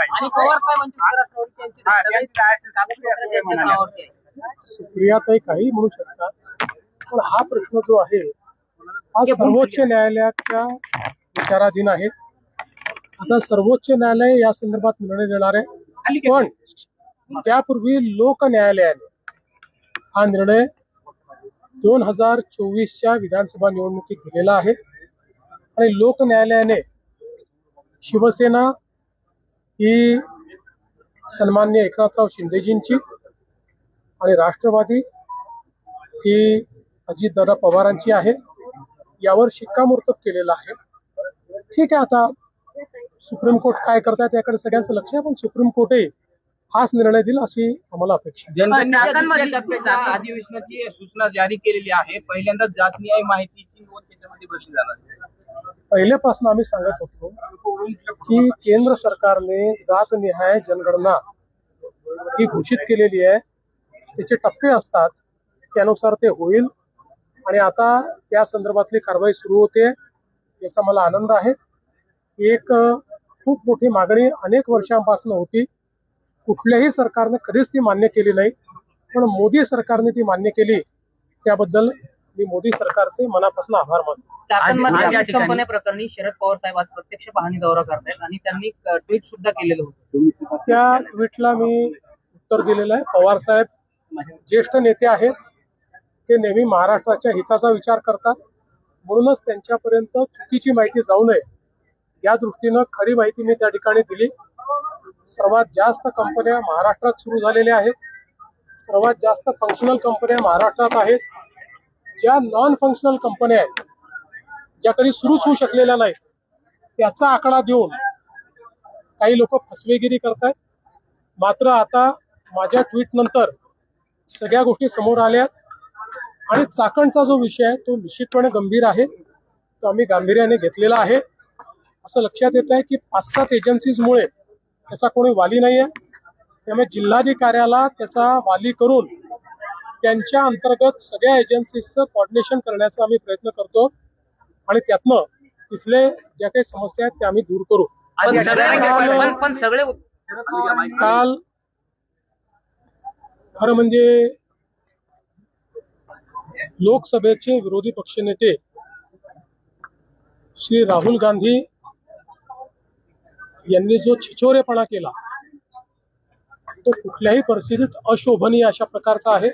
आणि पवार साहेबांची सुप्रियाताई काही म्हणू शकतात, पण हा प्रश्न जो आहे हा सर्वोच्च न्यायालयाच्या विचाराधीन आहे. आता सर्वोच्च न्यायालय या संदर्भात निर्णय देणार आहे, पण त्यापूर्वी लोक न्यायालयाने हा निर्णय 2024च्या विधानसभा निवडणुकीत दिलेला आहे. आणि लोक न्यायालयाने शिवसेना ही सन्माननीय एकनाथराव शिंदेजींची आणि राष्ट्रवादी ही अजितदादा पवारांची आहे, यावर शिक्कामोर्तब केलेलं आहे. ठीक आहे, आता सुप्रीम कोर्ट काय करतात त्याकडे सगळ्यांचं लक्ष आहे, पण सुप्रीम कोर्टही हाच निर्णय दिला अशी आम्हाला अपेक्षा आहे. अधिवेशनाची सूचना जारी केलेली आहे. पहिल्यांदा जात न्याय माहितीची नोंद त्याच्यामध्ये भरली जाणार. पहिल्यापासून आम्ही सांगत होतो की केंद्र सरकारने जातनिहाय जनगणना ही घोषित केलेली आहे. त्याचे टप्पे असतात, त्यानुसार ते होईल आणि आता त्या संदर्भातली कारवाई सुरू होते. याचा मला आनंद आहे. एक खूप मोठी मागणी अनेक वर्षांपासून होती, कुठल्याही सरकारने कधीच ती मान्य केली नाही, पण मोदी सरकारने ती मान्य केली. त्याबद्दल मी मोदी सरकारचे मनापासून आभार मानतो. कंपन्या प्रकरणी शरद पवार साहेब आज प्रत्यक्ष पाहणी दौरा करतायत आणि त्यांनी ट्विट सुद्धा केलेलं होतं. त्या ट्विटला मी उत्तर दिलेलं आहे. पवार साहेब ज्येष्ठ नेते आहेत, ते नेहमी महाराष्ट्राच्या हिताचा विचार करतात, म्हणूनच त्यांच्यापर्यंत चुकीची माहिती जाऊ नये या दृष्टीनं खरी माहिती मी त्या ठिकाणी दिली. सर्वात जास्त कंपन्या महाराष्ट्रात सुरू झालेल्या आहेत, सर्वात जास्त फंक्शनल कंपन्या महाराष्ट्रात आहेत. ज्या नॉन फंक्शनल कंपन्या आहेत, ज्या कधी सुरूच होऊ शकलेल्या नाहीत, त्याचा आकडा देऊन काही लोक फसवेगिरी करतायत. मात्र आता माझ्या ट्विट नंतर सगळ्या गोष्टी समोर आल्यात आणि चाकणचा जो विषय आहे तो निश्चितपणे गंभीर आहे, तो आम्ही गांभीर्याने घेतलेला आहे. असं लक्षात येत आहे की 5-7 एजन्सीजमुळे त्याचा कोणी वाली नाही आहे, त्यामुळे जिल्हाधिकाऱ्याला त्याचा वाली करून त्यांच्या अंतर्गत सगळ्या एजन्सीजचं कोऑर्डिनेशन करण्याचा आम्ही प्रयत्न करतो आणि त्यातनं तिथले ज्या काही समस्या आहेत त्या आम्ही दूर करू. काल खरं म्हणजे लोकसभेचे विरोधी पक्षनेते श्री राहुल गांधी यांनी जो छिछोरेपणा केला तो कुठल्याही परिस्थितीत अशोभनीय अशा प्रकारचा आहे.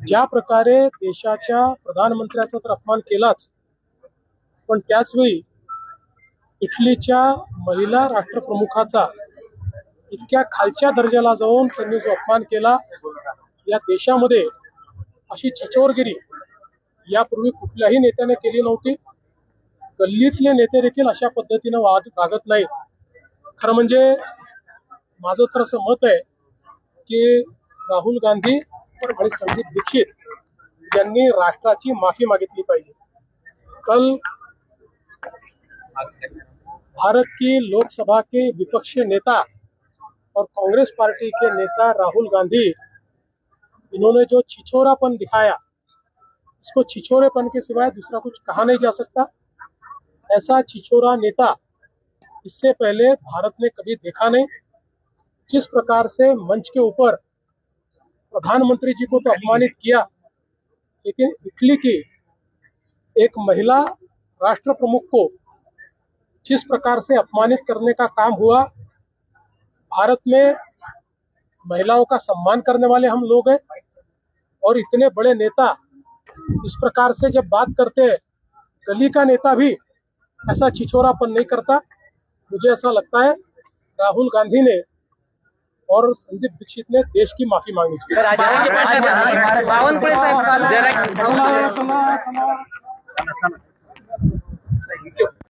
ज्या प्रकारे देशाच्या प्रधानमंत्र्याचा तर अपमान केलाच, पण त्याचवेळी इटलीच्या महिला राष्ट्रप्रमुखाचा इतक्या खालच्या दर्जाला जाऊन त्यांनी जो अपमान केला, या देशामध्ये अशी छिछोरगिरी यापूर्वी कुठल्याही नेत्याने केली नव्हती. गल्लीतले नेते देखील अशा पद्धतीनं वागत नाहीत. खरं म्हणजे माझं तर असं मत आहे की राहुल गांधी आणि संदीप दीक्षित यांनी राष्ट्राची माफी मागितली पाहिजे. कल भारत की लोकसभा के विपक्षी नेता और कांग्रेस पार्टी के नेता राहुल गांधी, इन्होंने जो छिछोरापन दिखाया, इसको छिछोरेपन के सिवाय दूसरा कुछ कहा नहीं जा सकता. ऐसा छिछोरा नेता इससे पहले भारत ने कभी देखा नहीं. जिस प्रकार से मंच के ऊपर प्रधानमंत्री जी को तो अपमानित किया, लेकिन इटली की एक महिला राष्ट्र प्रमुख को जिस प्रकार से अपमानित करने का काम हुआ. भारत में महिलाओं का सम्मान करने वाले हम लोग हैं और इतने बड़े नेता इस प्रकार से जब बात करते हैं, गली का नेता भी ऐसा छिछोरापन नहीं करता. मुझे ऐसा लगता है राहुल गांधी ने और संदीप दीक्षित ने देश की माफी मांगी थी. बावनकुळे साहेब